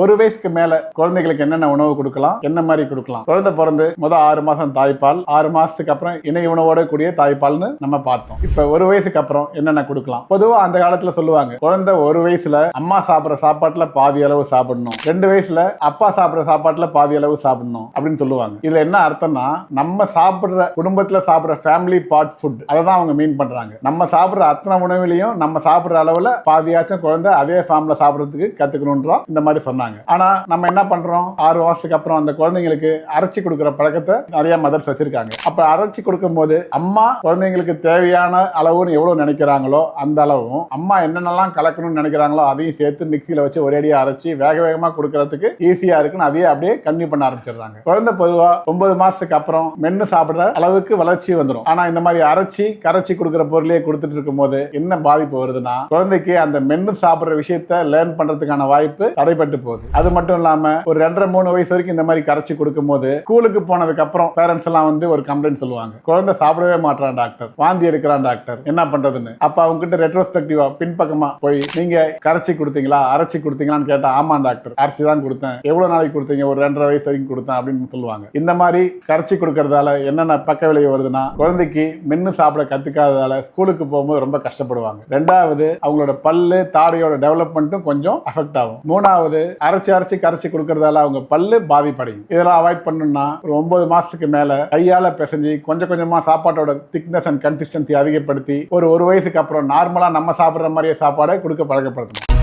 ஒரு வயசுக்கு மேல குழந்தைகளுக்கு என்னென்ன உணவு கொடுக்கலாம், என்ன மாதிரி கொடுக்கலாம்? குழந்தை பிறந்து முதல் 6 மாசம் தாய்ப்பால், 6 மாசத்துக்கு அப்புறம் இணை உணவோட கூடிய தாய்ப்பால்னு நம்ம பார்த்தோம். இப்ப ஒரு வயசுக்கு அப்புறம் என்னென்ன கொடுக்கலாம்? பொதுவா அந்த காலத்துல சொல்லுவாங்க, குழந்தை ஒரு வயசுல அம்மா சாப்பிடுற சாப்பாட்டுல பாதி அளவு சாப்பிடணும், 2 வயசுல அப்பா சாப்பிடுற சாப்பாட்டுல பாதி அளவு சாப்பிடணும் அப்படின்னு சொல்லுவாங்க. இதுல என்ன அர்த்தம்னா, நம்ம சாப்பிடுற குடும்பத்துல சாப்பிடுற ஃபேமிலி பார்ட் ஃபுட் அதை தான் அவங்க மீன் பண்றாங்க. நம்ம சாப்பிடுற அத்தனை உணவுலையும் நம்ம சாப்பிடுற அளவுல பாதியாச்சும் குழந்தை அதே ஃபார்ம்ல சாப்பிடுறதுக்கு கத்துக்கணும்ன்றோம் இந்த மாதிரி சொன்னாங்க. ஆனா நம்ம என்ன பண்றோம், 6 மாசத்துக்கு அப்புறம் அந்த குழந்தைங்களுக்கு அரைச்சி கொடுக்கிற பழக்கத்தை நிறைய மதர்ஸ் வச்சிருக்காங்க. அப்ப அரைச்சி கொடுக்கும் போது அம்மா குழந்தைங்களுக்கு தேவையான அளவுன்னு எவ்வளவு நினைக்கிறாங்களோ அந்த அளவும், அம்மா என்னென்னலாம் கலக்கணும்னு நினைக்கிறாங்களோ அதையும் சேர்த்து மிக்சியில வச்சு ஒரேடியா அரைச்சி வேக வேகமா கொடுக்கறதுக்கு ஈஸியா இருக்குன்னு அதையே அப்படியே கன்னியூ பண்ண ஆரம்பிச்சிடுறாங்க. குழந்தை பொதுவா 9 மாசத்துக்கு அப்புறம் மென்னு சாப்பிடுற அளவுக்கு வளர்ச்சி வந்துடும். ஆனா இந்த மாதிரி அரைச்சி கரைச்சி கொடுக்கிற பொருளையே கொடுத்துட்டு இருக்கும் போது என்ன பாதிப்பு வருதுன்னா, குழந்தைக்கு அந்த மென்னு சாப்பிடுற விஷயத்த லேர்ன் பண்றதுக்கான வாய்ப்பு தடைப்பட்டு போகுது. அது மட்டும் இல்லாம ஒரு 2.5-3 வயசு வரைக்கும் இந்த மாதிரி கரைச்சி கொடுக்கும் போது ஸ்கூலுக்கு போனதுக்கு அப்புறம் பேரண்ட்ஸ் எல்லாம் வந்து ஒரு கம்ப்ளைண்ட் சொல்லுவாங்க, குழந்தை சாப்பிடவே மாட்டான் டாக்டர், வாந்தி எடுக்கிறான் டாக்டர், என்ன பண்றதுன்னு. அப்ப அவங்க கிட்ட ரெட்ரோஸ்பெக்டிவா பின்பக்கமா போய் நீங்க கரைச்சி கொடுத்தீங்களா அரைச்சி கொடுத்தீங்களான்னு கேட்டா, ஆமா டாக்டர் அரைச்சி தான் கொடுத்தேன். எவ்வளவு நாளைக்கு கொடுத்தீங்க? ஒரு 2.5 வயசு வரைக்கும் கொடுத்தேன் அப்படின்னு சொல்லுவாங்க. இந்த மாதிரி கரைச்சி கொடுக்கறதால என்னென்ன பக்க விளைவு வருதுன்னா, குழந்தைக்கு மென்னு சாப்பிட கத்துக்காததால ஸ்கூலுக்கு போகும்போது ரொம்ப கஷ்டப்படுவாங்க. 2வது அவங்களோட பல்லு தாடையோட டெவலப்மெண்ட்டும் கொஞ்சம் அஃபெக்ட் ஆகும். 3வது அரைச்சி கரைச்சி கொடுக்கறதால அவங்க பல்லு பாதிப்படையும். இதெல்லாம் அவாய்ட் பண்ணணும்னா ஒரு 9 மாசத்துக்கு மேல கையால பிசைஞ்சு கொஞ்சம் கொஞ்சமா சாப்பாட்டோட திக்னஸ் அண்ட் கன்சிஸ்டன்சி அதிகப்படுத்தி ஒரு வயசுக்கு அப்புறம் நார்மலா நம்ம சாப்பிடுற மாதிரியே சாப்பாடை கொடுக்க பழக்கப்படுத்தணும்.